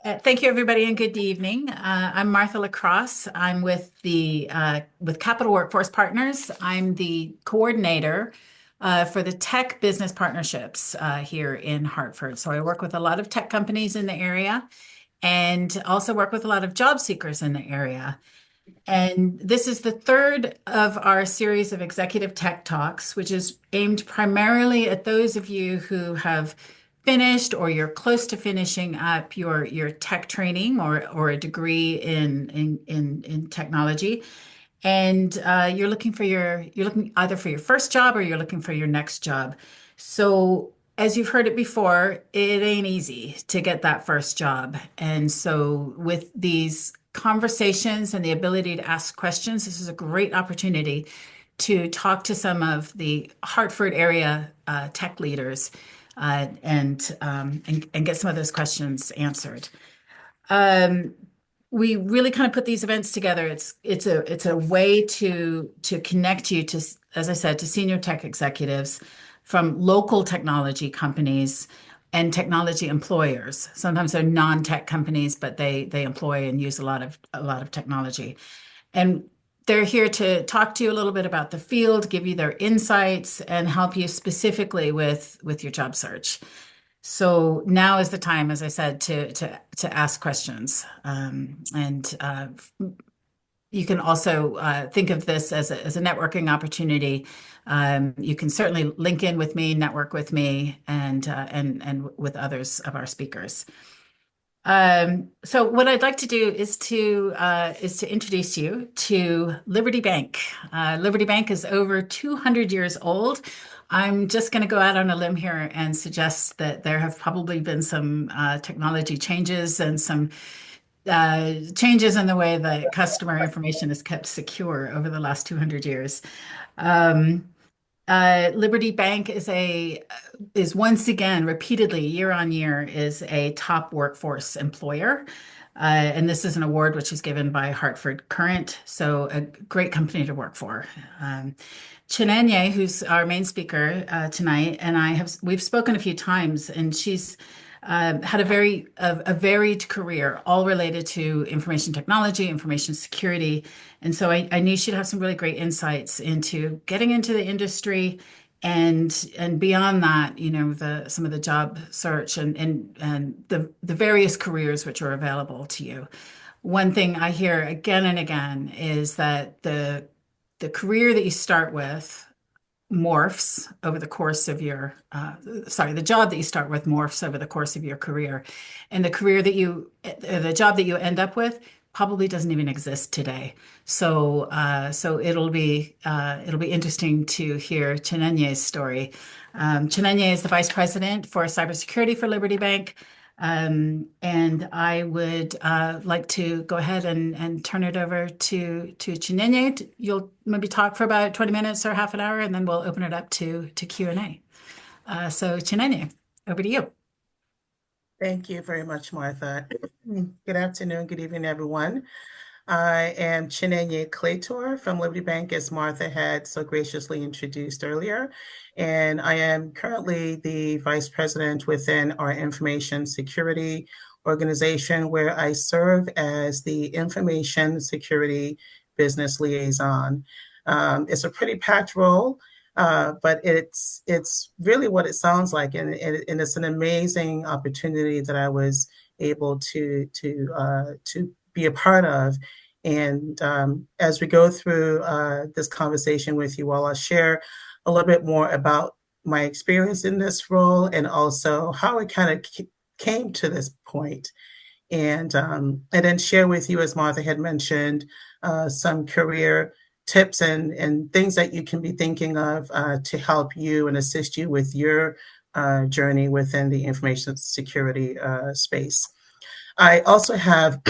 Thank you, everybody, and good evening. I'm Martha Lacrosse. I'm with with Capital Workforce Partners. I'm the coordinator for the tech business partnerships here in Hartford. So I work with a lot of tech companies in the area and also work with a lot of job seekers in the area. And this is the third of our series of executive tech talks, which is aimed primarily at those of you who have finished or you're close to finishing up your tech training or a degree in technology. And you're looking either for your first job or you're looking for your next job. So as you've heard it before, it ain't easy to get that first job. And so with these conversations and the ability to ask questions, this is a great opportunity to talk to some of the Hartford area tech leaders and get some of those questions answered. Um, we really kind of put these events together. It's a way to connect you to, as I said, to senior tech executives from local technology companies and technology employers. Sometimes they're non-tech companies, but they employ and use a lot of technology. And they're here to talk to you a little bit about the field, give you their insights, and help you specifically with your job search. So now is the time, as I said, to ask questions. And you can also think of this as a networking opportunity. You can certainly link in with me, network with me, and with others of our speakers. So what I'd like to do is to introduce you to Liberty Bank. Liberty Bank is over 200 years old. I'm just going to go out on a limb here and suggest that there have probably been some technology changes and some changes in the way that customer information is kept secure over the last 200 years. Um, Liberty Bank is once again, repeatedly, year on year, is a top workforce employer. And this is an award which is given by Hartford Current, so a great company to work for. Chinenye, who's our main speaker tonight, and we've spoken a few times, and she's had a varied career, all related to information technology, information security. And so I knew she'd have some really great insights into getting into the industry and beyond that, some of the job search and the various careers which are available to you. One thing I hear again and again is that the career that you start with morphs over the course of the job that you start with morphs over the course of your career. And the job that you end up with probably doesn't even exist today. So it'll be interesting to hear Chinenye's story. Chinenye is the Vice President for Cybersecurity for Liberty Bank. And I would like to go ahead and turn it over to Chinenye. You'll maybe talk for about 20 minutes or half an hour, and then we'll open it up to Q&A. So Chinenye, over to you. Thank you very much, Martha. Good afternoon, good evening, everyone. I am Chinenye Claytor from Liberty Bank, as Martha had so graciously introduced earlier. And I am currently the Vice President within our information security organization, where I serve as the Information Security Business Liaison. It's a pretty packed role, but it's really what it sounds like. And it's an amazing opportunity that I was able to be a part of. And as we go through this conversation with you all, I'll share a little bit more about my experience in this role and also how it kind of came to this point. And then share with you, as Martha had mentioned, some career tips and things that you can be thinking of to help you and assist you with your journey within the information security space. I also have,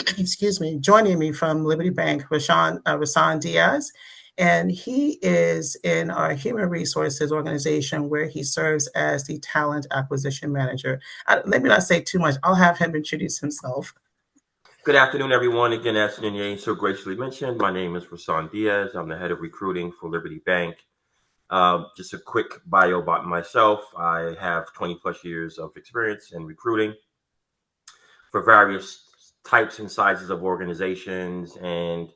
joining me from Liberty Bank, Rasan Diaz, and he is in our human resources organization where he serves as the talent acquisition manager. Let me not say too much. I'll have him introduce himself. Good afternoon, everyone. Again, as Chinenye so graciously mentioned, my name is Rasan Diaz. I'm the head of recruiting for Liberty Bank. Just a quick bio about myself. I have 20 plus years of experience in recruiting for various types and sizes of organizations, and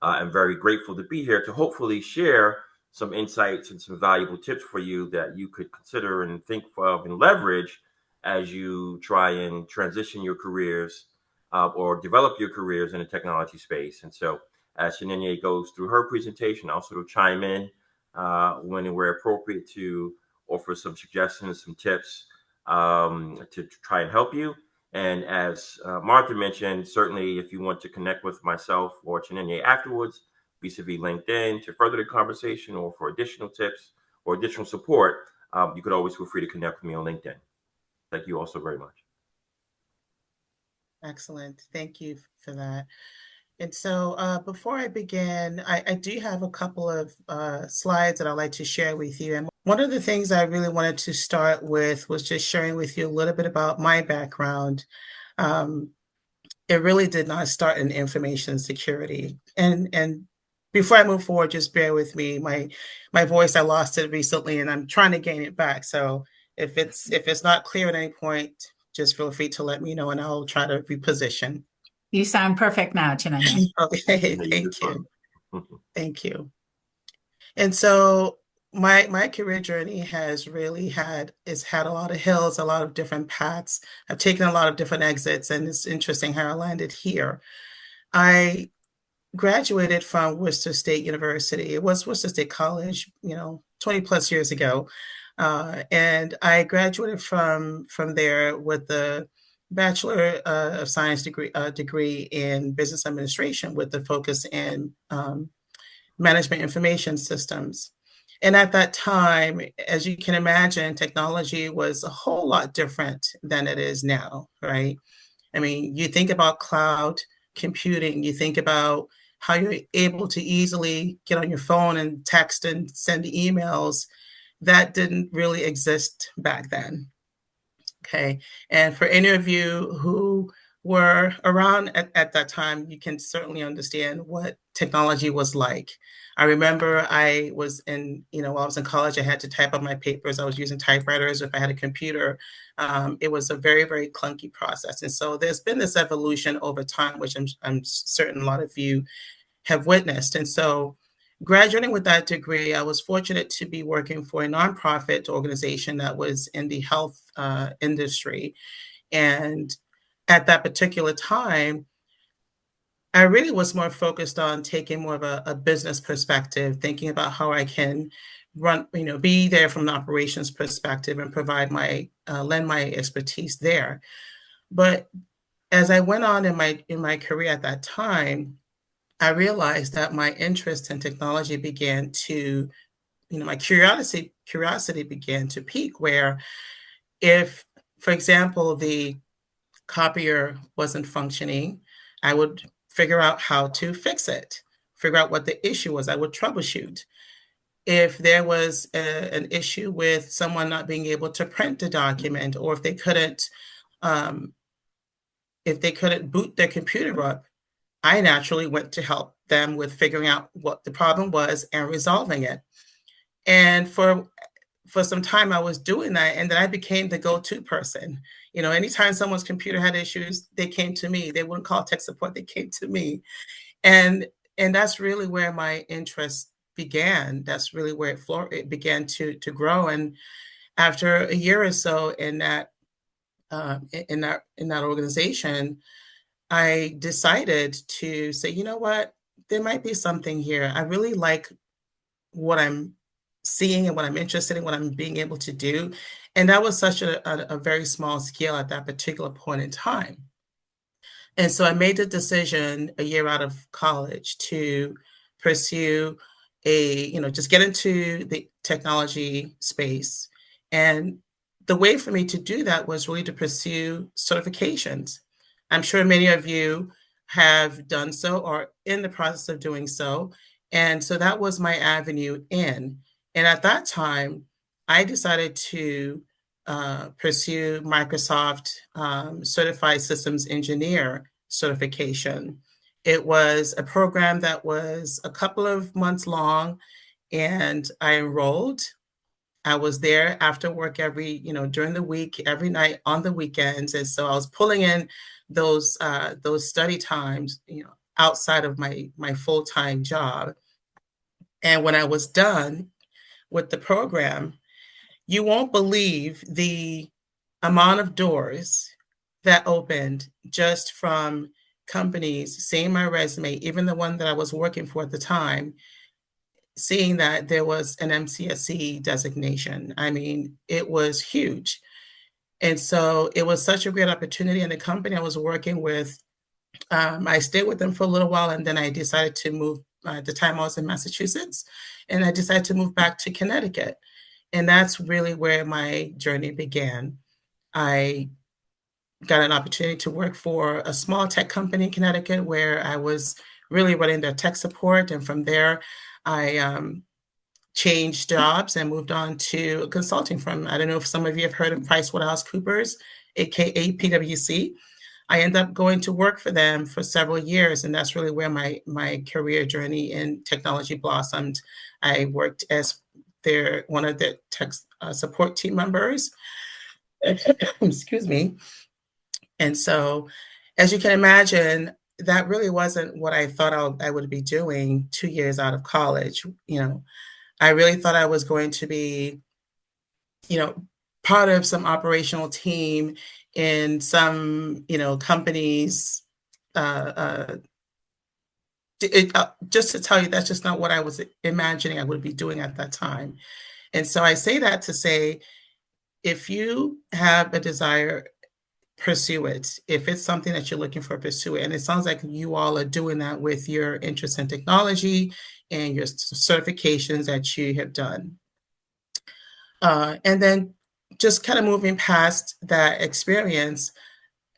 I'm very grateful to be here to hopefully share some insights and some valuable tips for you that you could consider and think of and leverage as you try and transition your careers or develop your careers in the technology space. And so, as Chinenye goes through her presentation, I'll sort of chime in when and where appropriate to offer some suggestions, some tips to try and help you. And as Martha mentioned, certainly if you want to connect with myself or Chinenye afterwards, vis-a-vis LinkedIn, to further the conversation or for additional tips or additional support, you could always feel free to connect with me on LinkedIn. Thank you all so very much. Excellent. Thank you for that. And so before I begin, I do have a couple of slides that I'd like to share with you. And one of the things I really wanted to start with was just sharing with you a little bit about my background. It really did not start in information security. And before I move forward, just bear with me. My voice, I lost it recently, and I'm trying to gain it back. So if it's not clear at any point, just feel free to let me know, and I'll try to reposition. You sound perfect now, Chinenye. Okay, thank you. Thank you. And so my career journey has had a lot of hills, a lot of different paths. I've taken a lot of different exits, and it's interesting how I landed here. I graduated from Worcester State University. It was Worcester State College, 20 plus years ago. And I graduated from there with the Bachelor of Science degree in Business Administration with the focus in Management Information Systems. And at that time, as you can imagine, technology was a whole lot different than it is now, right? I mean, you think about cloud computing, you think about how you're able to easily get on your phone and text and send emails. That didn't really exist back then. Okay. And for any of you who were around at that time, you can certainly understand what technology was like. I remember I was while I was in college, I had to type up my papers. I was using typewriters. If I had a computer, it was a very, very clunky process. And so there's been this evolution over time, which I'm certain a lot of you have witnessed. And so graduating with that degree, I was fortunate to be working for a nonprofit organization that was in the health industry. And at that particular time, I really was more focused on taking more of a business perspective, thinking about how I can be there from an operations perspective and provide lend my expertise there. But as I went on in my career at that time, I realized that my interest in technology began to, my curiosity began to peak, where if, for example, the copier wasn't functioning, I would figure out how to fix it, figure out what the issue was. I would troubleshoot. If there was an issue with someone not being able to print a document, or if they couldn't boot their computer up, I naturally went to help them with figuring out what the problem was and resolving it. And for some time I was doing that, and then I became the go-to person. Anytime someone's computer had issues, they came to me. They wouldn't call tech support, they came to me. And that's really where my interest began. That's really where it began to grow. And after a year or so in that organization, I decided to say, you know what, there might be something here. I really like what I'm seeing and what I'm interested in, what I'm being able to do. And that was such a very small scale at that particular point in time. And so I made the decision a year out of college to pursue just get into the technology space. And the way for me to do that was really to pursue certifications. I'm sure many of you have done so or in the process of doing so. And so that was my avenue in. And at that time, I decided to pursue Microsoft Certified Systems Engineer certification. It was a program that was a couple of months long, and I enrolled. I was there after work every, during the week, every night on the weekends. And so I was pulling in those study times, outside of my full-time job. And when I was done with the program, you won't believe the amount of doors that opened just from companies seeing my resume, even the one that I was working for at the time, seeing that there was an MCSE designation. I mean, it was huge. And so it was such a great opportunity. And the company I was working with, I stayed with them for a little while, and then I decided to move. At the time I was in Massachusetts, and I decided to move back to Connecticut. And that's really where my journey began. I got an opportunity to work for a small tech company in Connecticut where I was really running their tech support. And from there, I changed jobs and moved on to a consulting firm. I don't know if some of you have heard of PricewaterhouseCoopers, aka PwC. I ended up going to work for them for several years, and that's really where my career journey in technology blossomed. I worked as one of the tech support team members. Excuse me. And so, as you can imagine, that really wasn't what I thought I would be doing 2 years out of college. I really thought I was going to be, part of some operational team in some, companies. Just to tell you, that's just not what I was imagining I would be doing at that time. And so I say that to say, if you have a desire, pursue it. If it's something that you're looking for, pursue it. And it sounds like you all are doing that with your interest in technology and your certifications that you have done. And then just kind of moving past that experience,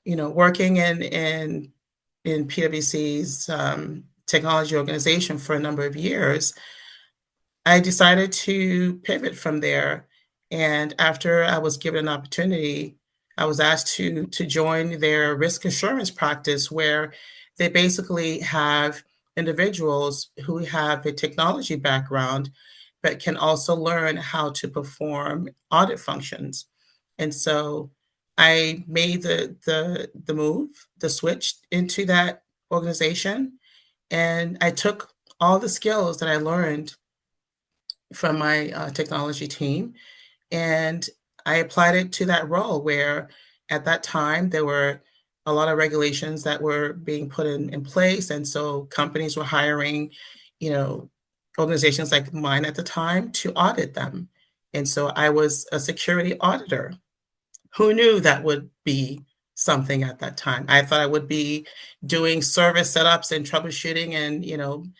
working in PwC's technology organization for a number of years, I decided to pivot from there. And after I was given an opportunity, I was asked to join their risk assurance practice, where they basically have individuals who have a technology background, but can also learn how to perform audit functions. And so I made the move, the switch into that organization, and I took all the skills that I learned from my technology team, and I applied it to that role where at that time there were a lot of regulations that were being put in place. And so companies were hiring, organizations like mine at the time to audit them. And so I was a security auditor. Who knew that would be something at that time? I thought I would be doing service setups and troubleshooting and,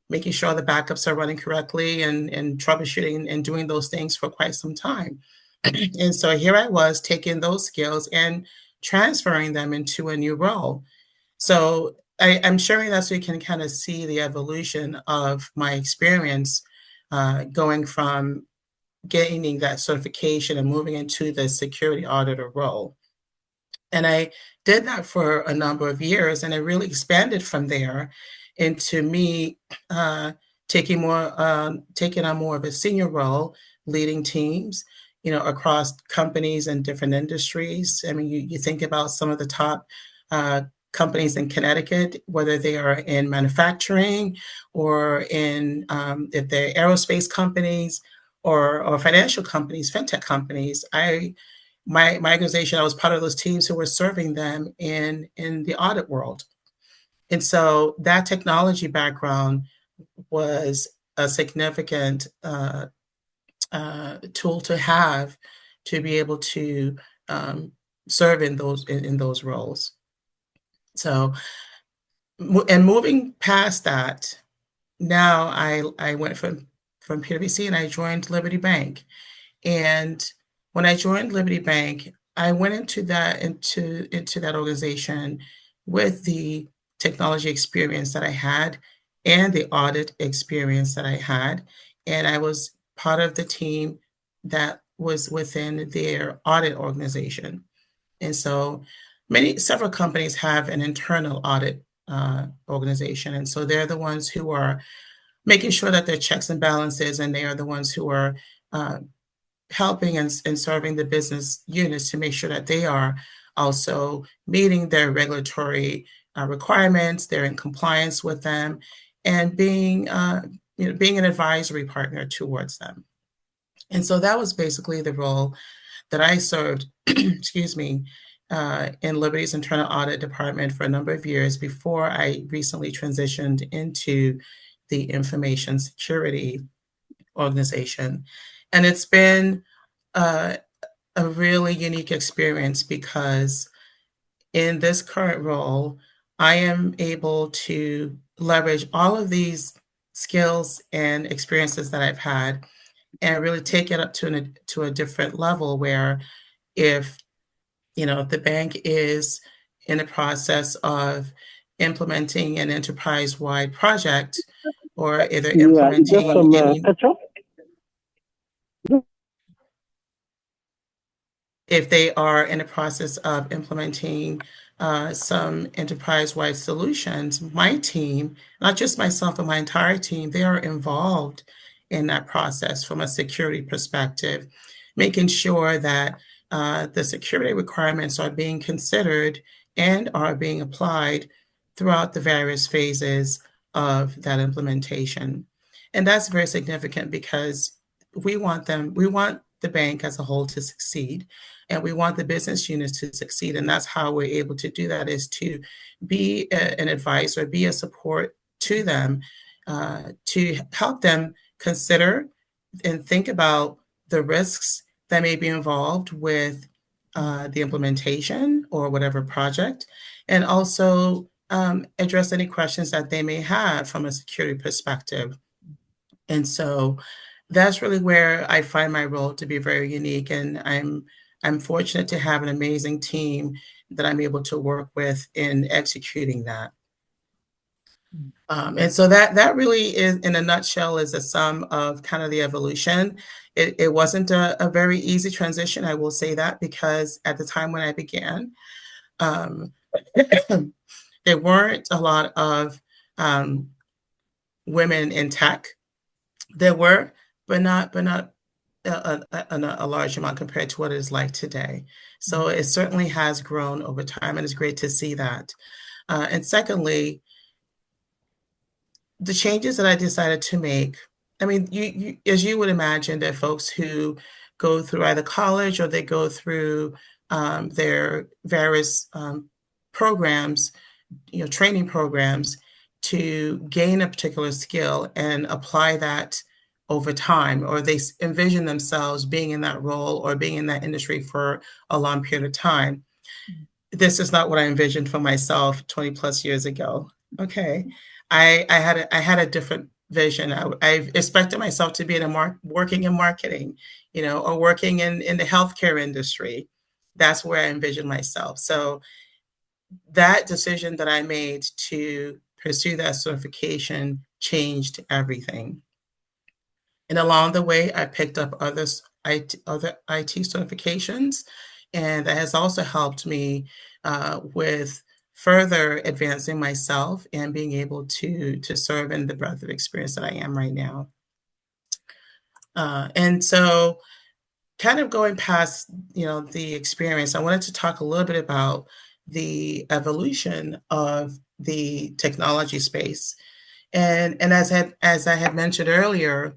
making sure the backups are running correctly and troubleshooting and doing those things for quite some time. And so here I was taking those skills and transferring them into a new role. So I'm sharing that so you can kind of see the evolution of my experience, going from gaining that certification and moving into the security auditor role. And I did that for a number of years, and it really expanded from there into me taking on more of a senior role, leading teams, across companies and different industries. I mean, you think about some of the top companies in Connecticut, whether they are in manufacturing or in if they're aerospace companies or financial companies, fintech companies. My organization, I was part of those teams who were serving them in the audit world. And so that technology background was a significant tool to have to be able to serve in those roles. So, and moving past that, now I went from PwC and I joined Liberty Bank. And when I joined Liberty Bank, I went into that organization with the technology experience that I had and the audit experience that I had. And I was part of the team that was within their audit organization. And so several companies have an internal audit organization. And so they're the ones who are making sure that there are checks and balances, and they are the ones who are helping and serving the business units to make sure that they are also meeting their regulatory requirements, they're in compliance with them, and being being an advisory partner towards them. And so that was basically the role that I served, excuse me, in Liberty's internal audit department for a number of years before I recently transitioned into the information security organization. And it's been a really unique experience because in this current role, I am able to leverage all of these skills and experiences that I've had and really take it up to a different level where if if the bank is in the process of implementing an enterprise-wide project or either Yeah, just implementing some any ketchup. if they are in the process of implementing some enterprise-wide solutions, my team, not just myself, but my entire team, they are involved in that process from a security perspective, making sure that the security requirements are being considered and are being applied throughout the various phases of that implementation. And that's very significant because we want the bank as a whole to succeed, and we want the business units to succeed. And that's how we're able to do that, is to be an advisor, be a support to them, to help them consider and think about the risks that may be involved with the implementation or whatever project, and also address any questions that they may have from a security perspective. And so that's really where I find my role to be very unique. And I'm fortunate to have an amazing team that I'm able to work with in executing that. And so that really is, in a nutshell, is a sum of kind of the evolution. It wasn't a very easy transition, I will say that, because at the time when I began, there weren't a lot of women in tech. There were, but not a large amount compared to what it is like today. So it certainly has grown over time, and it's great to see that. And secondly, the changes that I decided to make, I mean, you as you would imagine, that folks who go through either college or they go through their various programs, training programs, to gain a particular skill and apply that over time, or they envision themselves being in that role or being in that industry for a long period of time. This is not what I envisioned for myself 20 plus years ago. Okay. I had a different vision. I expected myself to be working in marketing, or working in the healthcare industry. That's where I envisioned myself. So that decision that I made to pursue that certification changed everything. And along the way, I picked up other IT certifications, and that has also helped me with further advancing myself and being able to serve in the breadth of experience that I am right now. And so, kind of going past, the experience, I wanted to talk a little bit about the evolution of the technology space. And as I had mentioned earlier,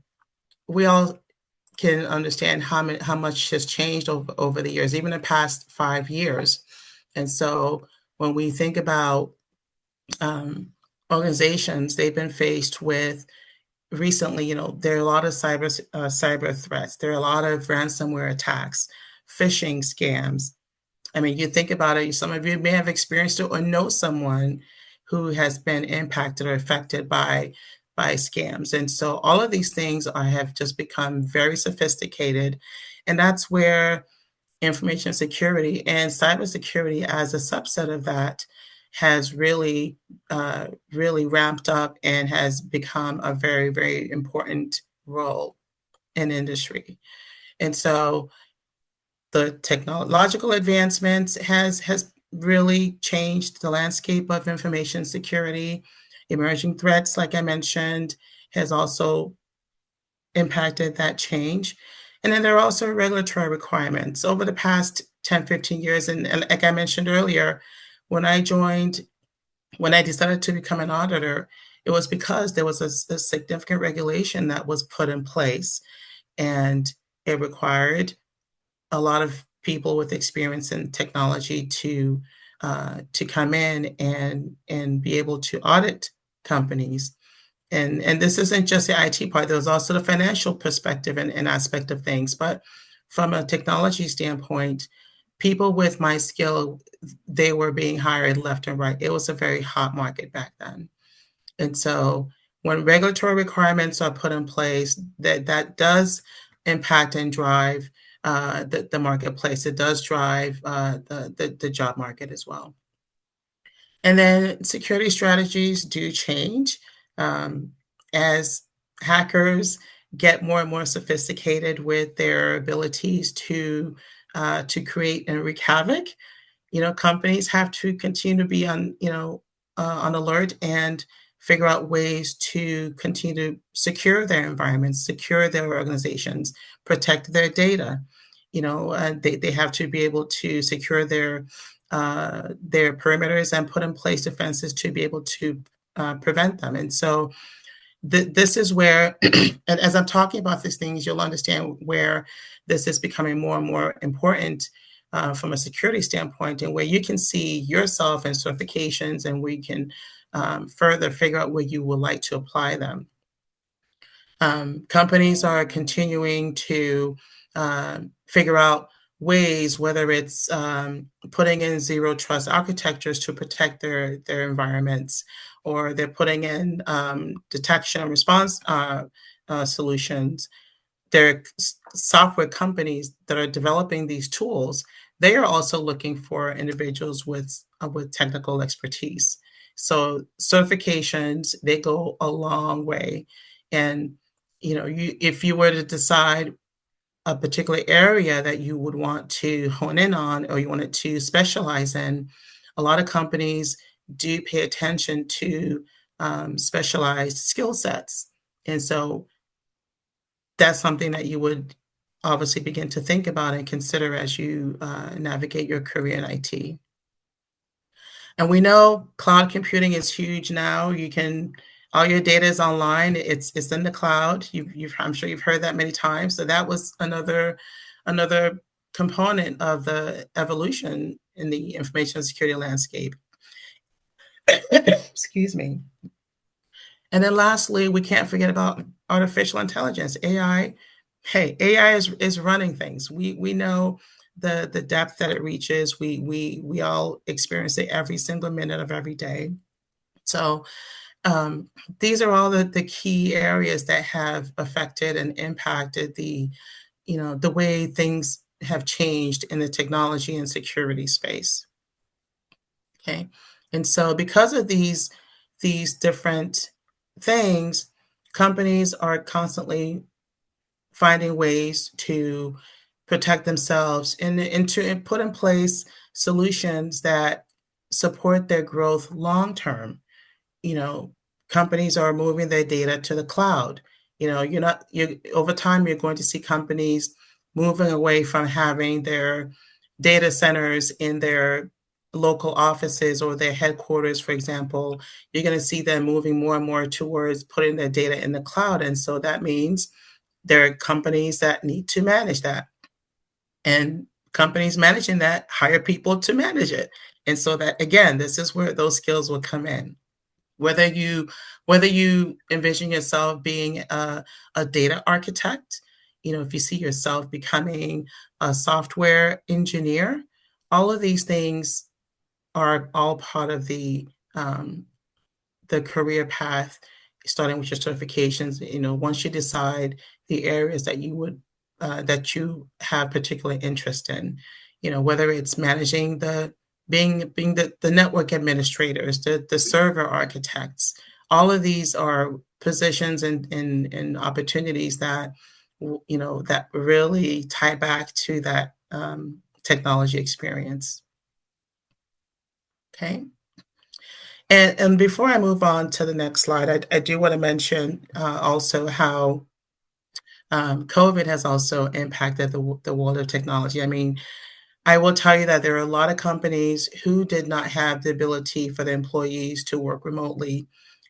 we all can understand how much has changed over the years, even the past 5 years. And so when we think about organizations, they've been faced with recently, there are a lot of cyber threats. There are a lot of ransomware attacks, phishing scams. I mean, you think about it, some of you may have experienced it or know someone who has been impacted or affected by scams. And so all of these things have just become very sophisticated. And that's where information security and cybersecurity as a subset of that has really ramped up and has become a very, very important role in industry. And so the technological advancements has really changed the landscape of information security. Emerging threats, like I mentioned, has also impacted that change. And then there are also regulatory requirements. Over the past 10, 15 years, and like I mentioned earlier, when I decided to become an auditor, it was because there was a significant regulation that was put in place, and it required a lot of people with experience in technology to come in and be able to audit companies. And this isn't just the IT part. There's also the financial perspective and aspect of things. But from a technology standpoint, people with my skill, they were being hired left and right. It was a very hot market back then. And so when regulatory requirements are put in place, that does impact and drive the marketplace. It does drive the job market as well. And then security strategies do change as hackers get more and more sophisticated with their abilities to create and wreak havoc. Companies have to continue to be on alert and figure out ways to continue to secure their environments, secure their organizations, protect their data. They have to be able to secure their perimeters and put in place defenses to be able to prevent them. And so this is where, and as I'm talking about these things, you'll understand where this is becoming more and more important from a security standpoint, and where you can see yourself in certifications, and we can further figure out where you would like to apply them. Companies are continuing to figure out ways, whether it's putting in zero trust architectures to protect their environments, or they're putting in detection and response solutions. There are software companies that are developing these tools. They are also looking for individuals with technical expertise. So certifications, they go a long way. And if you were to decide a particular area that you would want to hone in on, or you wanted to specialize in, a lot of companies do pay attention to specialized skill sets. And so that's something that you would obviously begin to think about and consider as you navigate your career in IT. And we know cloud computing is huge now. All your data is online. It's in the cloud. I'm sure you've heard that many times. So that was another component of the evolution in the information security landscape. Excuse me. And then lastly, we can't forget about artificial intelligence, AI. Hey, AI is running things. We know the depth that it reaches. We all experience it every single minute of every day. So these are all the key areas that have affected and impacted the way things have changed in the technology and security space. Okay. And so because of these different things, companies are constantly finding ways to protect themselves and to put in place solutions that support their growth long term. Companies are moving their data to the cloud. Over time, you're going to see companies moving away from having their data centers in their local offices or their headquarters, for example. You're going to see them moving more and more towards putting their data in the cloud. And so that means there are companies that need to manage that. And companies managing that hire people to manage it. And so that, again, this is where those skills will come in. Whether you envision yourself being a data architect, if you see yourself becoming a software engineer, all of these things are all part of the career path, starting with your certifications. Once you decide the areas that you have particular interest in, whether it's managing being the network administrators, the server architects, all of these are positions and opportunities that that really tie back to that technology experience. Okay. And before I move on to the next slide, I do want to mention also how COVID has also impacted the world of technology. I mean, I will tell you that there are a lot of companies who did not have the ability for the employees to work remotely.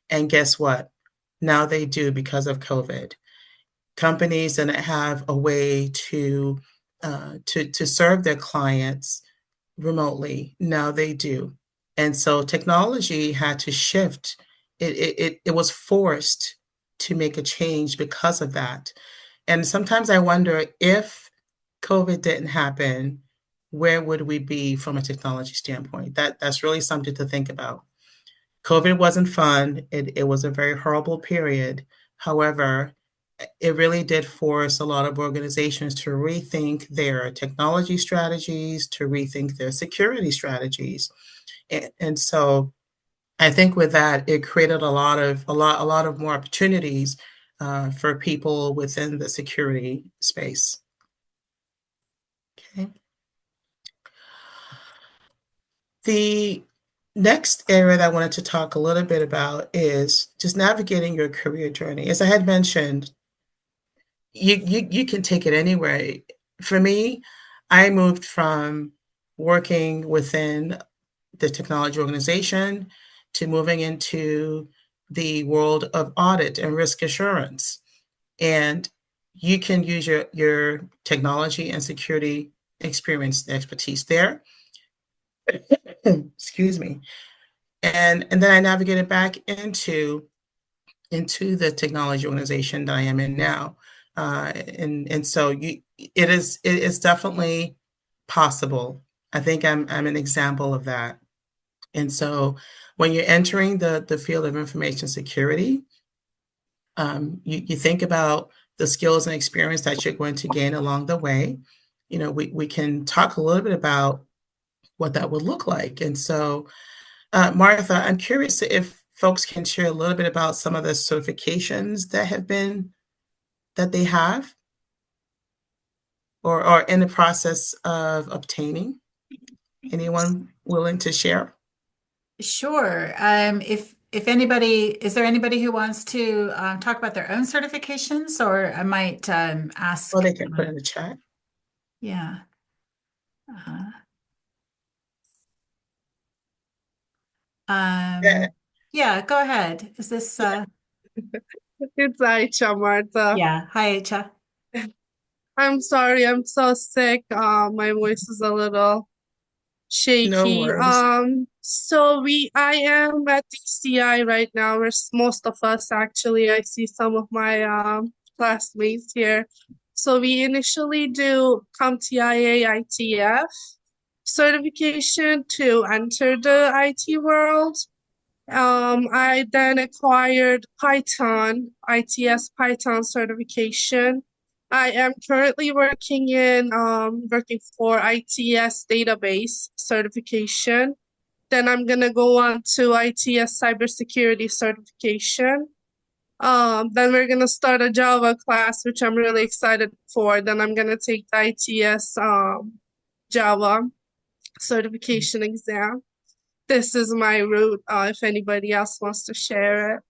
And guess what? Now they do because of COVID. Companies that have a way to serve their clients remotely, now they do. And so technology had to shift. It was forced to make a change because of that. And sometimes I wonder if COVID didn't happen, where would we be from a technology standpoint? That's really something to think about. COVID wasn't fun. It was a very horrible period. However, it really did force a lot of organizations to rethink their technology strategies, to rethink their security strategies. And so I think with that, it created a lot of more opportunities for people within the security space. Okay. The next area that I wanted to talk a little bit about is just navigating your career journey. As I had mentioned, you can take it anywhere. For me, I moved from working within the technology organization to moving into the world of audit and risk assurance. And you can use your technology and security experience, expertise there. Excuse me. And then I navigated back into the technology organization that I am in now. And so it is definitely possible. I think I'm an example of that. And so when you're entering the field of information security, you think about the skills and experience that you're going to gain along the way. You know, we can talk a little bit about what that would look like. And so, Martha, I'm curious if folks can share a little bit about some of the certifications that they have or are in the process of obtaining. Anyone willing to share? Sure. If anybody, is there anybody who wants to talk about their own certifications, or I might ask? Or they can put in the chat. Yeah. Uh, Yeah. yeah, go ahead. Is this It's Aisha, Martha. yeah. Hi, Aisha. I'm sorry, I'm so sick. My voice is a little No shaky. worries. I am at DCI right now. Most of us actually. I see some of my classmates here. So we initially do CompTIA ITF certification to enter the IT world. I then acquired Python, ITS Python certification. I am currently working for ITS database certification. Then I'm gonna go on to ITS cybersecurity certification. Then we're gonna start a Java class, which I'm really excited for. Then I'm gonna take the ITS Java certification exam. This is my route, if anybody else wants to share it.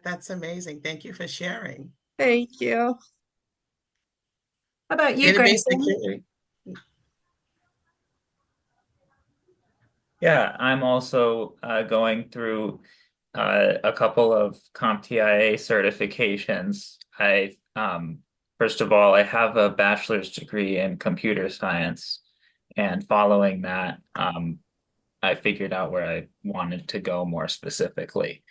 That's amazing. Thank you for sharing. Thank you. How about you, Database Grayson? security. Yeah, I'm also going through a couple of CompTIA certifications. First of all, I have a bachelor's degree in computer science, and following that, I figured out where I wanted to go more specifically.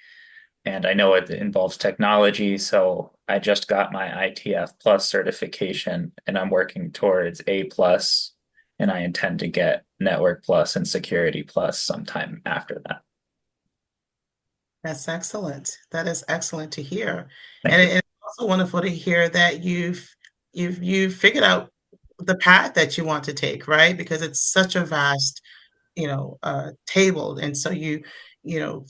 And I know it involves technology, so I just got my ITF Plus certification, and I'm working towards A Plus, and I intend to get Network Plus and Security Plus sometime after that. That's excellent. That is excellent to hear. Thank And you. it's also wonderful to hear that you've figured out the path that you want to take, right? Because it's such a vast, table. And so you know,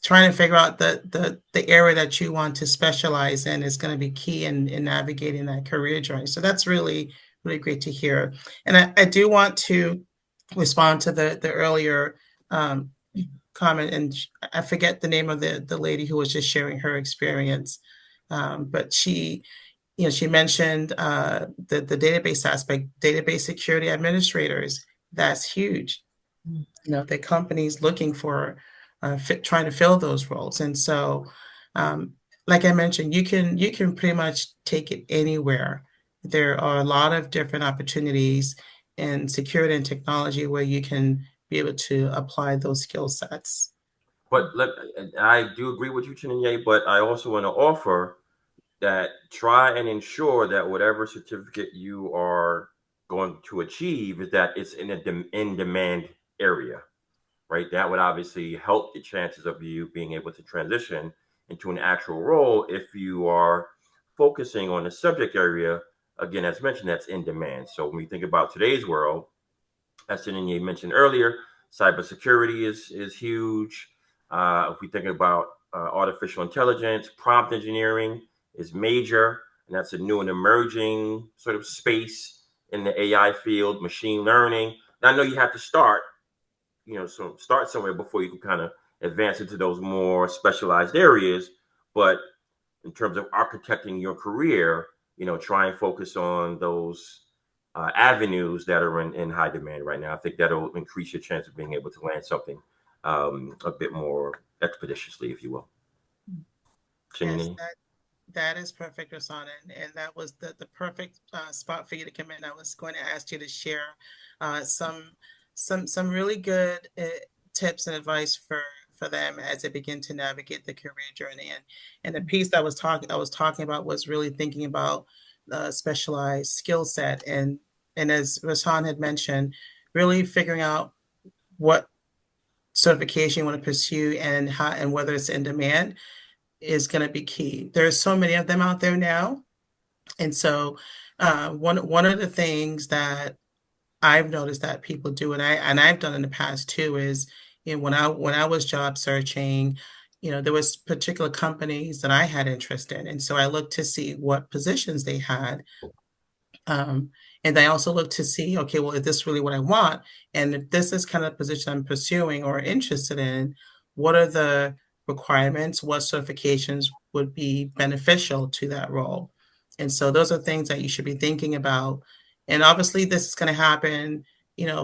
trying to figure out the area that you want to specialize in is going to be key in navigating that career journey. So that's really, really great to hear. And I do want to respond to the earlier comment, and I forget the name of the lady who was just sharing her experience. But she mentioned the database aspect, database security administrators. That's huge. The companies looking for trying to fill those roles. And so, like I mentioned, you can pretty much take it anywhere. There are a lot of different opportunities in security and technology where you can be able to apply those skill sets. But I do agree with you, Chinenye, but I also want to offer that try and ensure that whatever certificate you are going to achieve is that it's in a in-demand area, right? That would obviously help the chances of you being able to transition into an actual role if you are focusing on a subject area, again, as mentioned, that's in demand. So when we think about today's world, as Chinenye mentioned earlier, cybersecurity is huge. If we think about artificial intelligence, prompt engineering is major, and that's a new and emerging sort of space in the AI field. Machine learning. Now, I know you have to start, so start somewhere before you can kind of advance into those more specialized areas. But in terms of architecting your career, try and focus on those avenues that are in high demand right now. I think that'll increase your chance of being able to land something a bit more expeditiously, if you will. Yes, that is perfect, Rosanna, and that was the perfect spot for you to come in. I was going to ask you to share some really good tips and advice for them as they begin to navigate the career journey. And the piece that I was talking about was really thinking about specialized skill set, and as Rasan had mentioned, really figuring out what certification you want to pursue and how and whether it's in demand is going to be key. There's so many of them out there now, and so one of the things that I've noticed that people do, and I've done in the past too, is when I was job searching, there was particular companies that I had interest in, and so I looked to see what positions they had. And I also look to see, okay, well, is this really what I want? And if this is kind of position I'm pursuing or interested in, what are the requirements? What certifications would be beneficial to that role? And so those are things that you should be thinking about. And obviously, this is going to happen,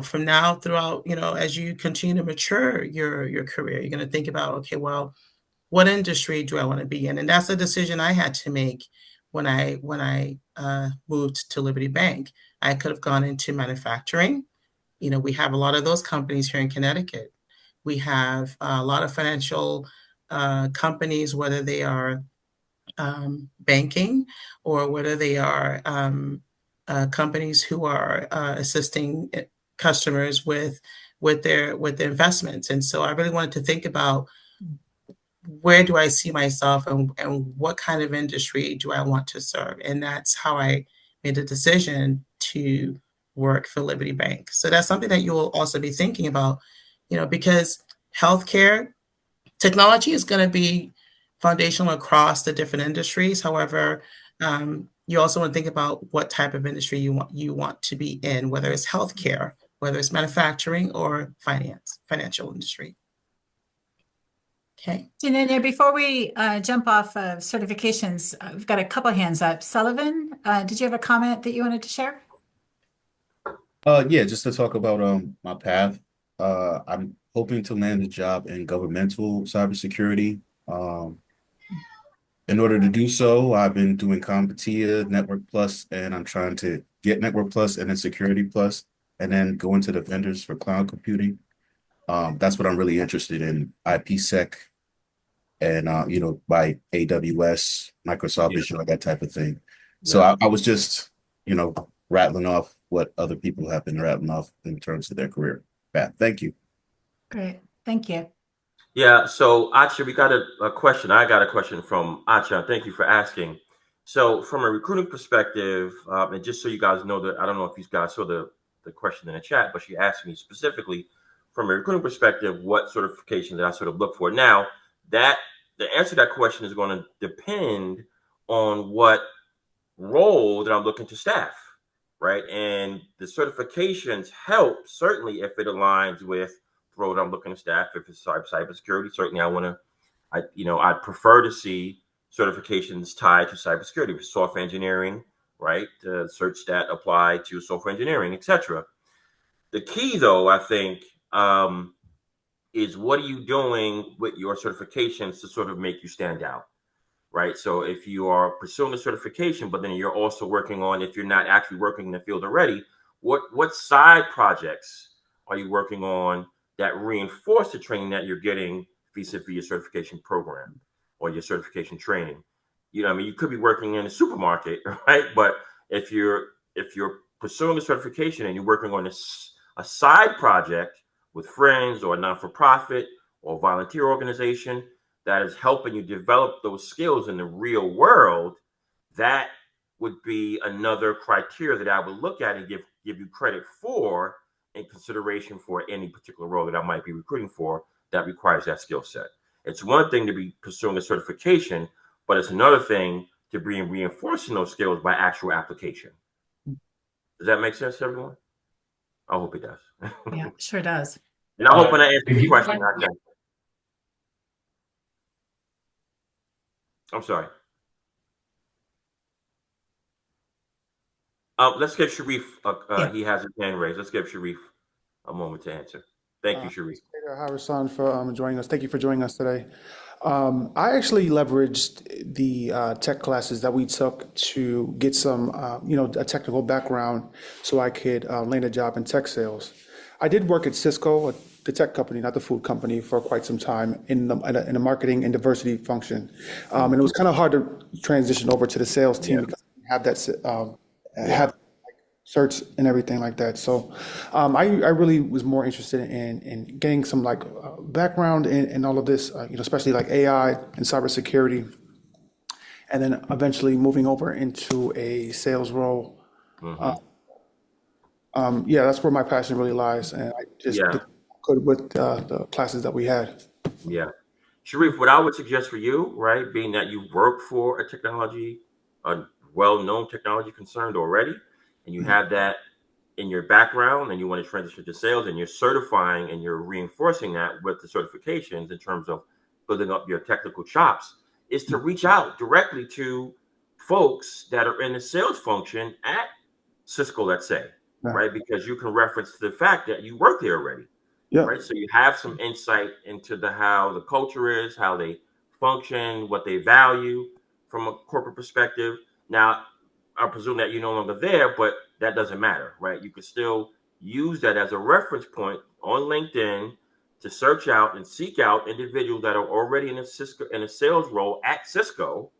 from now throughout, as you continue to mature your career. You're going to think about, okay, well, what industry do I want to be in? And that's a decision I had to make when I moved to Liberty Bank. I could have gone into manufacturing. We have a lot of those companies here in Connecticut. We have a lot of financial companies, whether they are banking or whether they are companies who are assisting customers with their investments. And so I really wanted to think about, where do I see myself and what kind of industry do I want to serve? And that's how I made the decision to work for Liberty Bank. So that's something that you will also be thinking about, because healthcare technology is going to be foundational across the different industries. However, you also want to think about what type of industry you want to be in, whether it's healthcare, whether it's manufacturing or financial industry. Okay. Chinenye, before we jump off of certifications, we've got a couple of hands up. Sullivan, did you have a comment that you wanted to share? Yeah, just to talk about my path. I'm hoping to land a job in governmental cybersecurity. In order to do so, I've been doing CompTIA, Network Plus, and I'm trying to get Network Plus and then Security Plus, and then go into the vendors for cloud computing. That's what I'm really interested in, IPsec, and by AWS, Microsoft Azure, that type of thing. So I was just, rattling off what other people have been rattling off in terms of their career path. Thank you. Great. Thank you. Yeah, so Acha, we got a question. I got a question from Acha. Thank you for asking. So from a recruiting perspective, and just so you guys know that, I don't know if you guys saw the question in the chat, but she asked me specifically from a recruiting perspective, what certification that I sort of look for. Now, the answer to that question is going to depend on what role that I'm looking to staff, right? And the certifications help, certainly, if it aligns with the role that I'm looking to staff. If it's cybersecurity, certainly I prefer to see certifications tied to cybersecurity, software engineering, right? Certs that apply to software engineering, etc. The key, though, I think, is what are you doing with your certifications to sort of make you stand out, right? So if you are pursuing a certification, but then you're also working on, if you're not actually working in the field already, what side projects are you working on that reinforce the training that you're getting vis-a-vis your certification program or your certification training? I mean, you could be working in a supermarket, right? But if you're pursuing a certification and you're working on a side project with friends or a non-for-profit or volunteer organization that is helping you develop those skills in the real world, that would be another criteria that I would look at and give you credit for in consideration for any particular role that I might be recruiting for that requires that skill set. It's one thing to be pursuing a certification, but it's another thing to be reinforcing those skills by actual application. Does that make sense to everyone? I hope it does. Yeah, sure does. And I hope when I answer your question, I'm sorry. Let's give Sharif, he has his hand raised. Let's give Sharif a moment to answer. Thank you, Sharif. Hi, Rasan, for joining us. Thank you for joining us today. I actually leveraged the tech classes that we took to get some, a technical background so I could land a job in tech sales. I did work at Cisco, the tech company, not the food company, for quite some time in the marketing and diversity function. And it was kind of hard to transition over to the sales team because I didn't have that have certs and everything like that. So I really was more interested in getting some background in all of this, especially like AI and cybersecurity, and then eventually moving over into a sales role. That's where my passion really lies, and I just did good with the classes that we had. Yeah. Sharif, what I would suggest for you, right, being that you work for a well-known technology concern already, and you have that in your background and you want to transition to sales and you're certifying and you're reinforcing that with the certifications in terms of building up your technical chops, is to reach out directly to folks that are in the sales function at Cisco, let's say, right? Because you can reference the fact that you work there already, right? So you have some insight into how the culture is, how they function, what they value from a corporate perspective. Now, I presume that you're no longer there, but that doesn't matter, right? You can still use that as a reference point on LinkedIn to search out and seek out individuals that are already in a sales role at Cisco,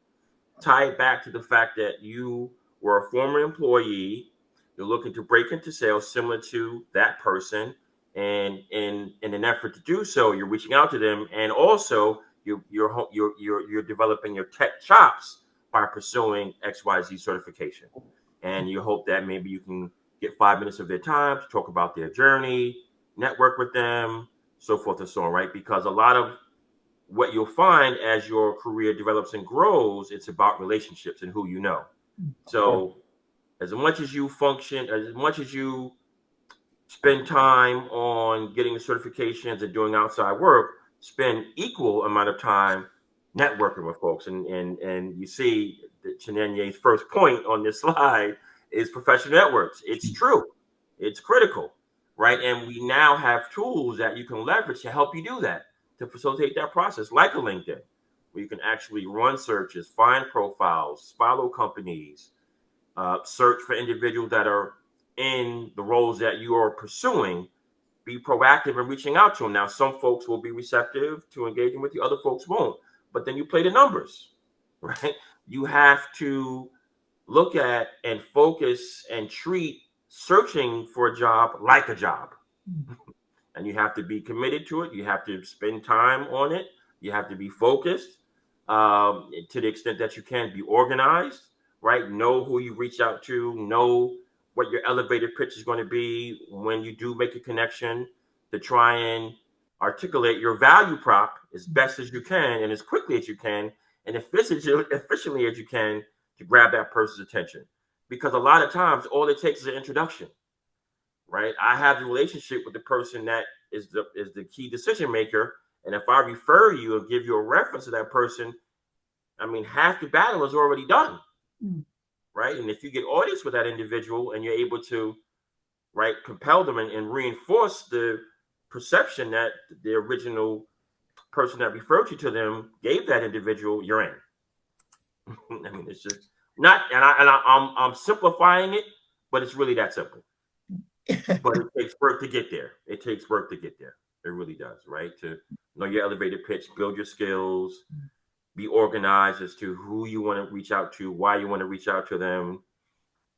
tie it back to the fact that you were a former employee, you're looking to break into sales similar to that person, and in an effort to do so, you're reaching out to them, and also you're developing your tech chops by pursuing XYZ certification. And you hope that maybe you can get 5 minutes of their time to talk about their journey, network with them, so forth and so on, right? Because a lot of what you'll find as your career develops and grows, it's about relationships and who you know. So as much as you function, as much as you spend time on getting the certifications and doing outside work, spend equal amount of time networking with folks. And you see that Chinenye's first point on this slide is professional networks. It's true. It's critical, right? And we now have tools that you can leverage to help you do that, to facilitate that process, like a LinkedIn, where you can actually run searches, find profiles, follow companies, search for individuals that are in the roles that you are pursuing, be proactive in reaching out to them. Now, some folks will be receptive to engaging with you, other folks won't. But then you play the numbers, right? You have to look at and focus and treat searching for a job like a job. And you have to be committed to it. You have to spend time on it. You have to be focused to the extent that you can, be organized, right? Know who you reach out to, know what your elevator pitch is going to be when you do make a connection, to try and articulate your value prop as best as you can and as quickly as you can and efficiently as you can to grab that person's attention. Because a lot of times all it takes is an introduction, right? I have the relationship with the person that is the key decision maker. And if I refer you and give you a reference to that person, I mean, half the battle is already done, Mm. right? And if you get audits with that individual and you're able to, right, compel them and reinforce the perception that the original person that referred you to them gave that individual, you're in. I mean, it's just not, I'm simplifying it, but it's really that simple. But it takes work to get there. It takes work to get there. It really does, right? To know your elevator pitch, build your skills, be organized as to who you want to reach out to, why you want to reach out to them,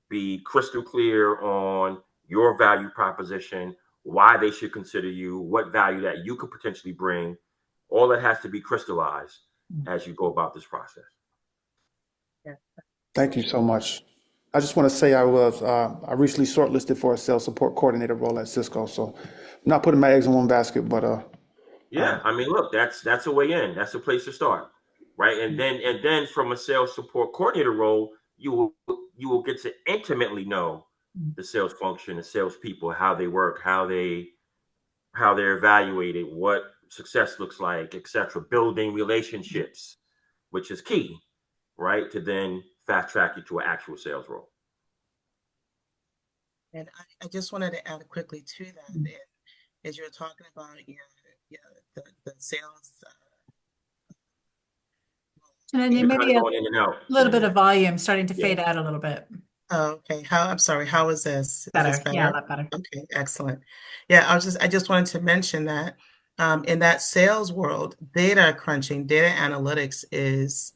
be crystal clear on your value proposition, why they should consider you, what value that you could potentially bring. All that has to be crystallized as you go about this process. Thank you so much. I just want to say I recently shortlisted for a sales support coordinator role at Cisco. So I'm not putting my eggs in one basket, but Yeah, I mean, look, that's a way in. That's a place to start, right? And then from a sales support coordinator role, you will get to intimately know the sales function, the salespeople, how they work, how they're evaluated, what success looks like, etc. Building relationships, which is key, right? To then fast track you to an actual sales role. And I just wanted to add quickly to that, and as you're talking about the sales. Chinenye, You're kind maybe of a going in and out. little bit Chinenye. of volume starting to Yeah. fade out a little bit. Oh, okay. I'm sorry. How is this? Is this Better. Yeah, a better? lot better. Okay, excellent. Yeah, I just wanted to mention that in that sales world, data crunching, data analytics is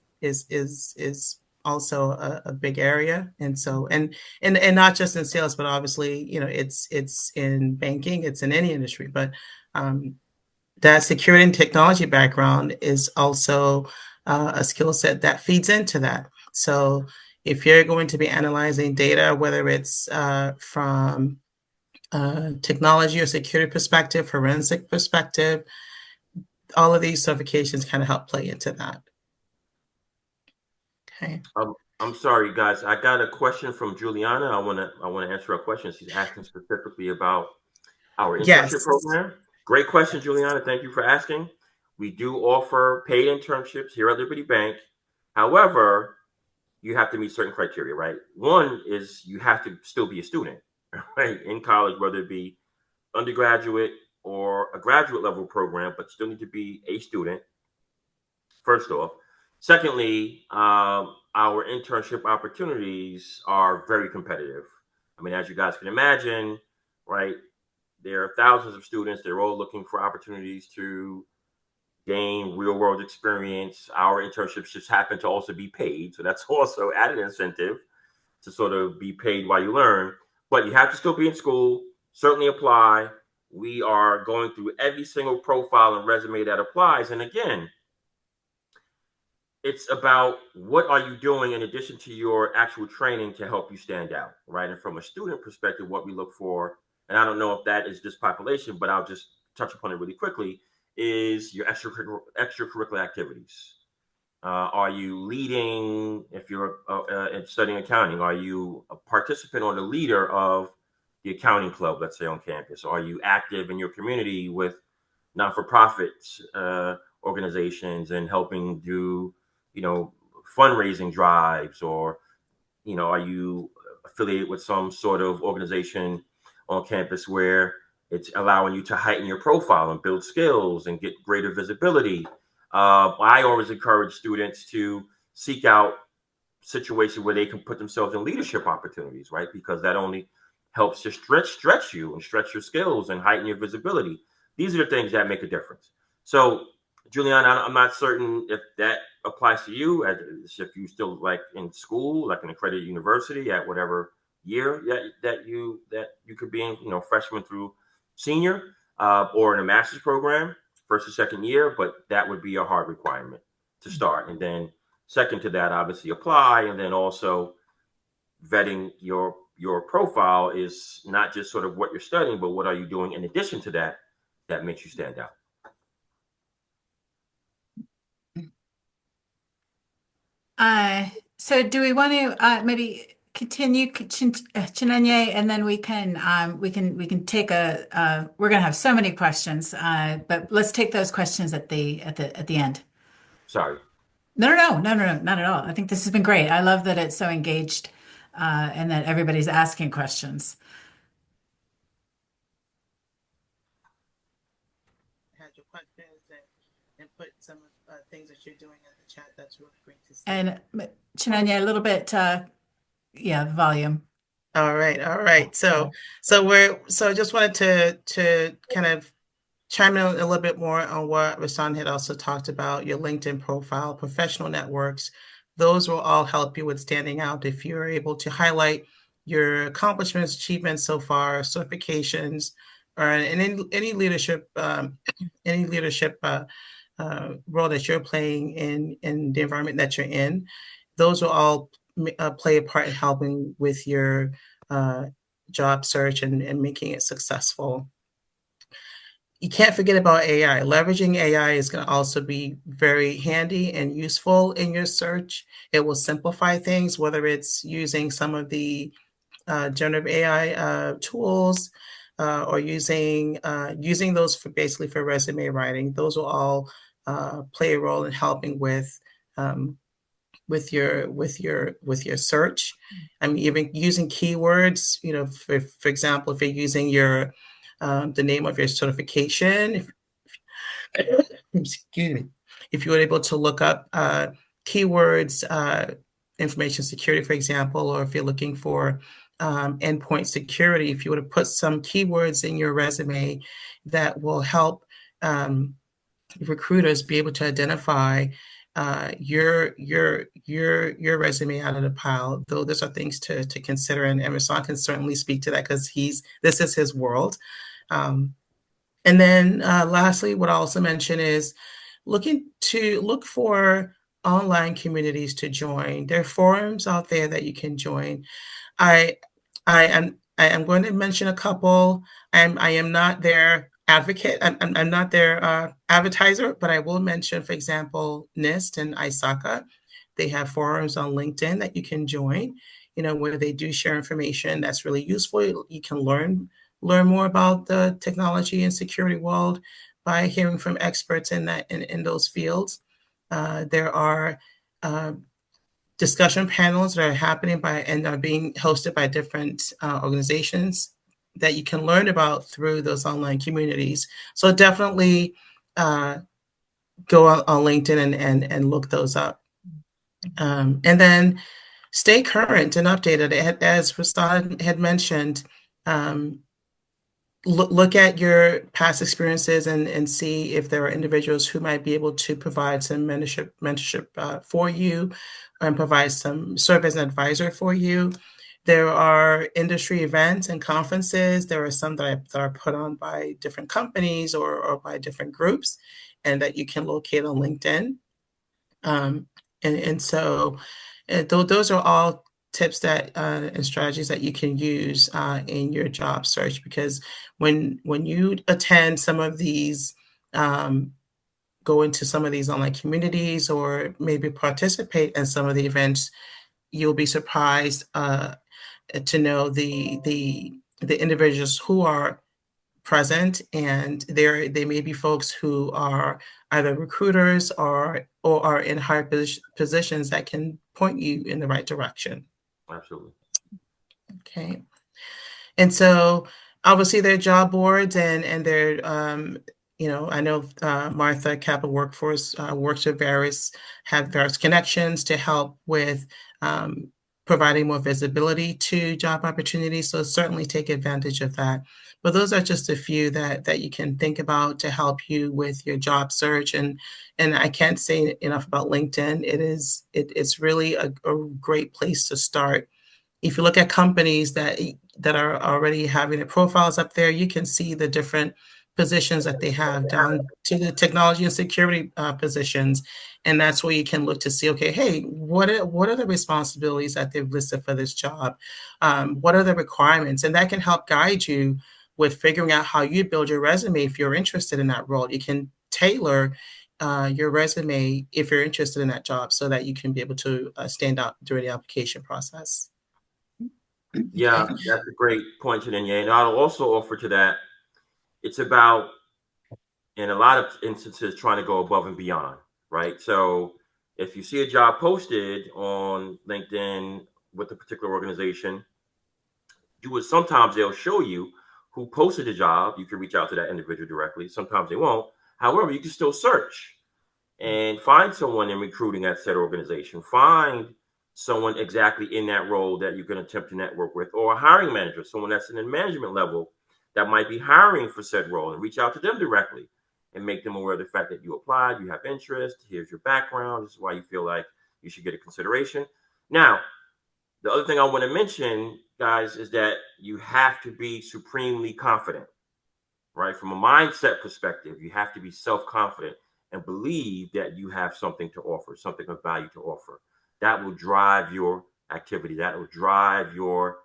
also a big area. And so and not just in sales, but obviously, it's in banking, it's in any industry, but that security and technology background is also a skill set that feeds into that. So if you're going to be analyzing data, whether it's from technology or security perspective, forensic perspective, all of these certifications kind of help play into that. Okay. I'm sorry, guys. I got a question from Juliana. I want to answer a question. She's asking specifically about our internship Yes. program. Great question, Juliana. Thank you for asking. We do offer paid internships here at Liberty Bank. However, you have to meet certain criteria, right? One is you have to still be a student, right, in college, whether it be undergraduate or a graduate level program, but still need to be a student, first off. Secondly, our internship opportunities are very competitive. I mean, as you guys can imagine, right, there are thousands of students. They're all looking for opportunities to gain real world experience. Our internships just happen to also be paid. So that's also added incentive to sort of be paid while you learn. But you have to still be in school, certainly apply. We are going through every single profile and resume that applies. And again, it's about what are you doing in addition to your actual training to help you stand out, right? And from a student perspective, what we look for, and I don't know if that is this population, but I'll just touch upon it really quickly, is your extracurricular activities. Are you leading, if you're studying accounting, are you a participant or the leader of the accounting club, let's say on campus? Are you active in your community with not-for-profit organizations and helping do, fundraising drives, or, are you affiliated with some sort of organization on campus where it's allowing you to heighten your profile and build skills and get greater visibility? I always encourage students to seek out situations where they can put themselves in leadership opportunities, right? Because that only helps to stretch you and stretch your skills and heighten your visibility. These are the things that make a difference. So, Juliana, I'm not certain if that applies to you, as if you still like in school, like an accredited university at whatever year that you could be in, freshman through senior, or in a master's program, first or second year. But that would be a hard requirement to start. And then second to that, obviously apply, and then also vetting your profile is not just sort of what you're studying, but what are you doing in addition to that that makes you stand out. So do we want to maybe continue, Chinenye, and then we can take we're gonna have so many questions, but let's take those questions at the end. Sorry. No, not at all. I think this has been great. I love that it's so engaged, and that everybody's asking questions. Had your questions and put some things that you're doing in the chat. That's really great to see. And Chinenye, a little bit, yeah, volume. All right. So I just wanted to kind of chime in a little bit more on what Rasan had also talked about, your LinkedIn profile, professional networks. Those will all help you with standing out if you're able to highlight your accomplishments, achievements so far, certifications, or any leadership role that you're playing in the environment that you're in. Those will all play a part in helping with your job search and making it successful. You can't forget about AI. Leveraging AI is going to also be very handy and useful in your search. It will simplify things, whether it's using some of the generative AI tools or using those for basically for resume writing. Those will all play a role in helping with your search. I mean, even using keywords. You know, for example, if you're using your the name of your certification, excuse me, if you were able to look up keywords, information security, for example, or if you're looking for endpoint security, if you were to put some keywords in your resume that will help recruiters be able to identify your resume out of the pile. Though those are things to consider, and Emerson can certainly speak to that because this is his world. And then lastly, what I also mention is look for online communities to join. There are forums out there that you can join. I am going to mention a couple. I am not their advocate. I'm not their advertiser, but I will mention, for example, NIST and ISACA. They have forums on LinkedIn that you can join, you know, where they do share information that's really useful. You can learn more about the technology and security world by hearing from experts in those fields. There are discussion panels that are happening and are being hosted by different organizations that you can learn about through those online communities. So definitely go on LinkedIn and look those up. And then stay current and updated. As Prasad had mentioned, look at your past experiences and see if there are individuals who might be able to provide some mentorship for you and serve as an advisor for you. There are industry events and conferences. There are some that are put on by different companies or by different groups, and that you can locate on LinkedIn. And so those are all tips that and strategies that you can use in your job search, because when you attend some of these go into some of these online communities or maybe participate in some of the events, you'll be surprised to know the individuals who are present, and they may be folks who are either recruiters or are in higher positions that can point you in the right direction. Absolutely. Okay. And so obviously there are job boards and they're, you know, I know Martha Capital Workforce works with have various connections to help with providing more visibility to job opportunities. So certainly take advantage of that. But those are just a few that you can think about to help you with your job search. And I can't say enough about LinkedIn. It's really a great place to start. If you look at companies that are already having their profiles up there, you can see the different positions that they have down to the technology and security positions. And that's where you can look to see, okay, hey, what are the responsibilities that they've listed for this job? What are the requirements? And that can help guide you with figuring out how you build your resume if you're interested in that role. You can tailor your resume if you're interested in that job so that you can be able to stand out during the application process. Yeah, that's a great point, Chinenye. And I'll also offer to that, it's about, in a lot of instances, trying to go above and beyond, right? So if you see a job posted on LinkedIn with a particular organization, sometimes they'll show you who posted the job. You can reach out to that individual directly. Sometimes they won't. However, you can still search and find someone in recruiting at said organization. Find someone exactly in that role that you can attempt to network with, or a hiring manager, someone that's in the management level that might be hiring for said role, and reach out to them directly and make them aware of the fact that you applied, you have interest, here's your background, this is why you feel like you should get a consideration. Now, the other thing I want to mention, guys, is that you have to be supremely confident, right? From a mindset perspective, you have to be self-confident and believe that you have something to offer, something of value to offer. That will drive your activity. That will drive your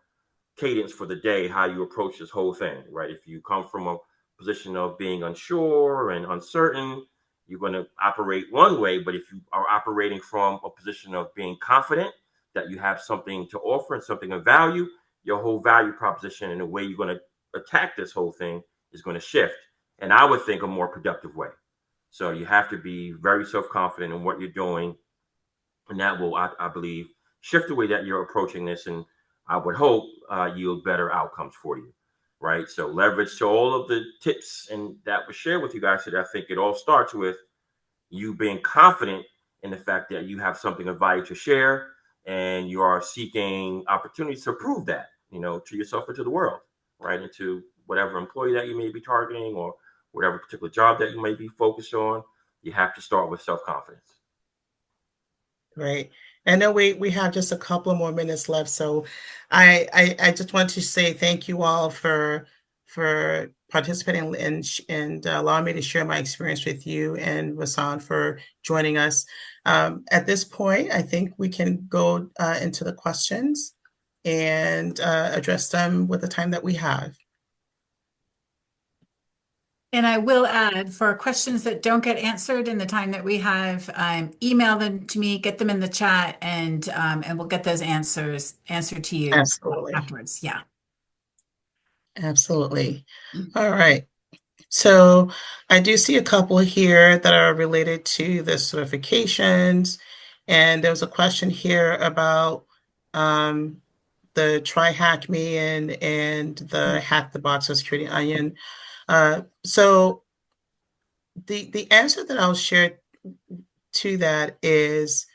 cadence for the day, how you approach this whole thing, right? If you come from a position of being unsure and uncertain, you're going to operate one way. But if you are operating from a position of being confident that you have something to offer and something of value, your whole value proposition and the way you're going to attack this whole thing is going to shift. And I would think a more productive way. So you have to be very self-confident in what you're doing. And that will, I believe, shift the way that you're approaching this. And I would hope yield better outcomes for you, right? So leverage to all of the tips and that was shared with you guys today. I think it all starts with you being confident in the fact that you have something of value to share, and you are seeking opportunities to prove that, to yourself or to the world, right? And to whatever employee that you may be targeting or whatever particular job that you may be focused on. You have to start with self-confidence. Great. I know we have just a couple more minutes left, so I just want to say thank you all for participating and allowing me to share my experience with you, and Vasan for joining us. At this point, I think we can go into the questions and address them with the time that we have. And I will add, for questions that don't get answered in the time that we have, email them to me, get them in the chat, and we'll get those answered to you Absolutely. afterwards. Yeah. Absolutely. All right. So I do see a couple here that are related to the certifications. And there was a question here about the Try Hack Me and the Hack the Box of Security Onion. So the answer that I'll share to that is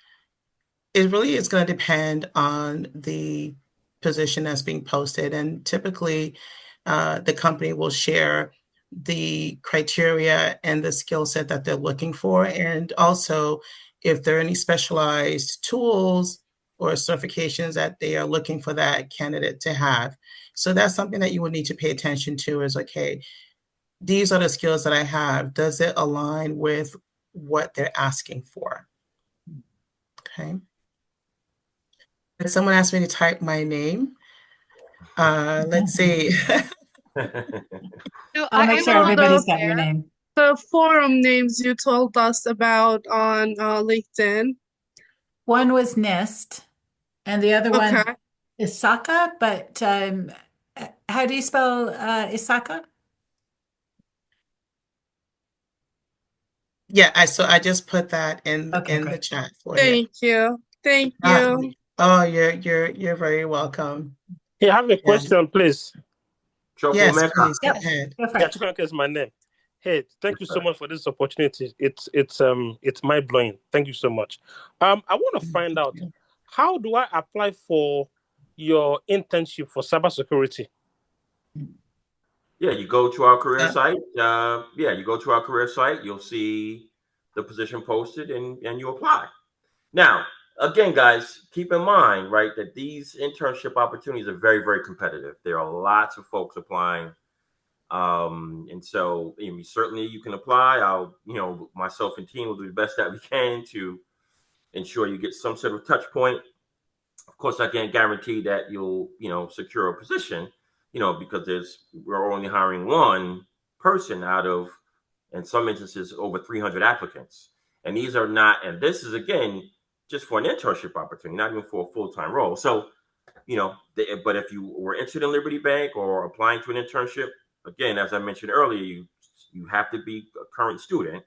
it really is going to depend on the position that's being posted. And typically, the company will share the criteria and the skill set that they're looking for. And also, if there are any specialized tools or certifications that they are looking for that candidate to have. So that's something that you would need to pay attention to is, okay, these are the skills that I have. Does it align with what they're asking for? Okay. Someone asked me to type my name. Let's see. I'll make sure everybody's got your name. The forum names you told us about on LinkedIn. One was NIST, and the other one is Isaka, but how do you spell Isaka? Yeah, so I just put that in the chat for you. Thank you. Oh, you're very welcome. Hey, I have a question, please. Yes, please. Go ahead. Yeah, Chinenye is my name. Hey, thank you so much for this opportunity. It's mind blowing. Thank you so much. I want to find out, how do I apply for your internship for cybersecurity? Yeah, you go to our career site. You go to our career site. You'll see the position posted, and you apply. Now, again, guys, keep in mind, right, that these internship opportunities are very, very competitive. There are lots of folks applying. And so certainly you can apply. Myself and team will do the best that we can to ensure you get some sort of touch point. Of course, I can't guarantee that you'll, secure a position, because we're only hiring one person out of, in some instances, over 300 applicants. And this is, again, just for an internship opportunity, not even for a full-time role. So, but if you were interested in Liberty Bank or applying to an internship, again, as I mentioned earlier, you have to be a current student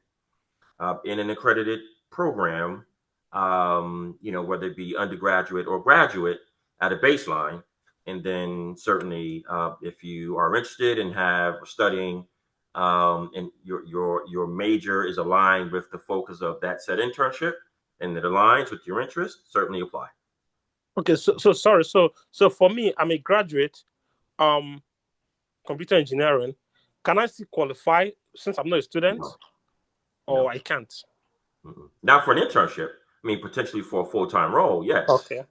in an accredited program whether it be undergraduate or graduate at a baseline. And then certainly, if you are interested and have studying, and your major is aligned with the focus of that said internship, and it aligns with your interest, certainly apply. Okay, so sorry. So for me, I'm a graduate, computer engineering. Can I still qualify since I'm not a student, or No. I can't? Now for an internship, I mean, potentially for a full-time role, yes. Okay.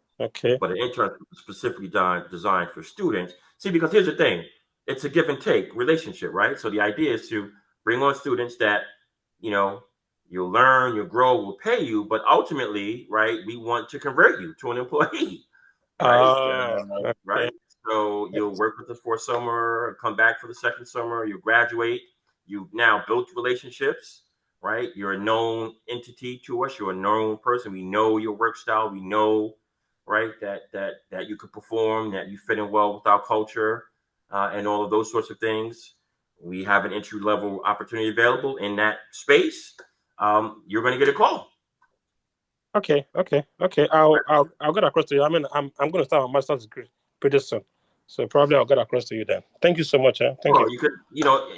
But an internship is specifically designed for students. See, because here's the thing, it's a give and take relationship, right? So the idea is to bring on students that, you'll learn, you'll grow, will pay you, but ultimately, right, we want to convert you to an employee, right? Okay. Right. So you'll work with us for a summer, come back for the second summer, you graduate, you've now built relationships, right? You're a known entity to us, you're a known person. We know your work style, we know, right, that you could perform, that you fit in well with our culture, and all of those sorts of things. We have an entry level opportunity available in that space. You're going to get a call. Okay. I'll get across to you. I mean, I'm going to start my master's degree pretty soon, so probably I'll get across to you then. Thank you so much. Thank you. You could,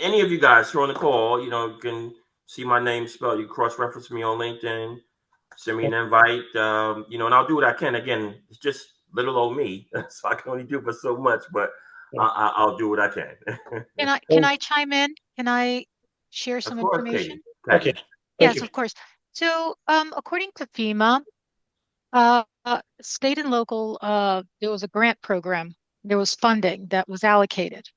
any of you guys who are on the call, you can see my name spelled. You cross-reference me on LinkedIn, send me an invite, and I'll do what I can. Again, it's just little old me, so I can only do but so much, but I'll do what I can. Can I chime in? Can I share some Of course, information? Katie. Okay. Yes, of course. So, according to FEMA, state and local, there was a grant program. There was funding that was allocated.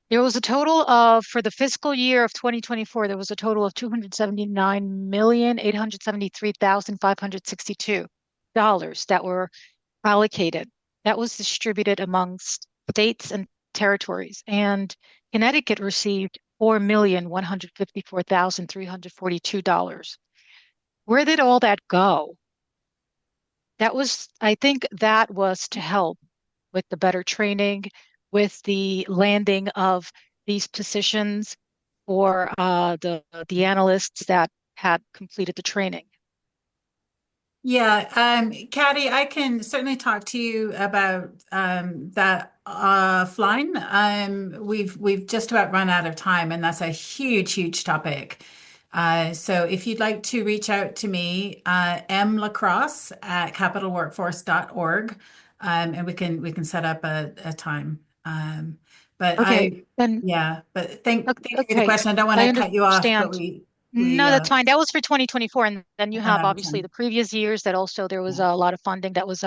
There was a total of, for the fiscal year of 2024, there was a total of $279,873,562 that were allocated. That was distributed amongst states and territories. And Connecticut received $4,154,342. Where did all that go? I think that was to help with the better training, with the landing of these positions for the analysts that had completed the training. Yeah, Caddy, I can certainly talk to you about that offline. We've just about run out of time, and that's a huge topic. So if you'd like to reach out to me, mlacrosse@capitalworkforce.org, and we can set up a time. But Okay, then but thank you for the okay. question. I don't want to cut you off, but understand. No, that's fine. That was for 2024. And then you ran have out of obviously time. the previous years that also there was a lot of funding that was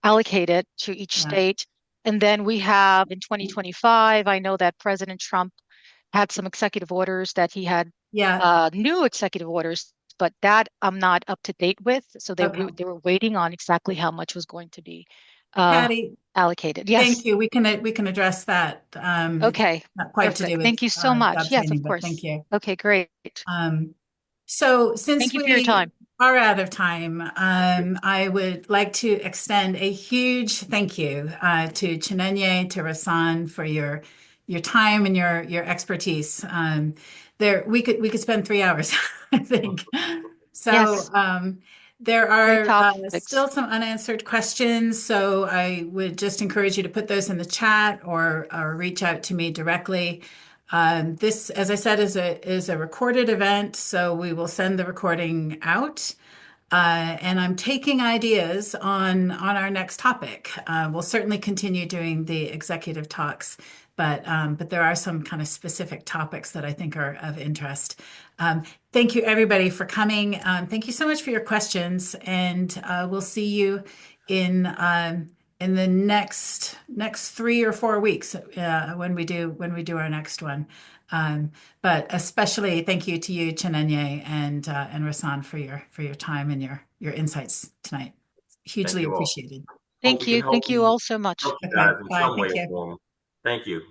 allocated to each state. And then we have in 2025, I know that President Trump had some executive orders that he had new executive orders, but that I'm not up to date with. So they were waiting on exactly how much was going to be Patty, allocated. Yes. thank you. We can address that. Okay. Not quite Perfect. to do with Thank you so much. job Yes, training, of but course. thank you. Okay, great. So since Thank you for your time. are out of time, I would like to extend a huge thank you to Chinenye, to Rasan for your time and your expertise. We could spend 3 hours, I think. So Yes. there are still topics. some unanswered questions, so I would just encourage you to put those in the chat or reach out to me directly. This, as I said, is a recorded event, so we will send the recording out. And I'm taking ideas on our next topic. We'll certainly continue doing the executive talks, but there are some kind of specific topics that I think are of interest. Thank you, everybody, for coming. Thank you so much for your questions, and we'll see you in the next 3 or 4 weeks when we do our next one. But especially thank you to you, Chinenye and Rasan, for your time and your insights tonight. Hugely appreciated. Thank you. Thank you all so much. Help you guys in Bye. some way Thank or you. form. Thank you.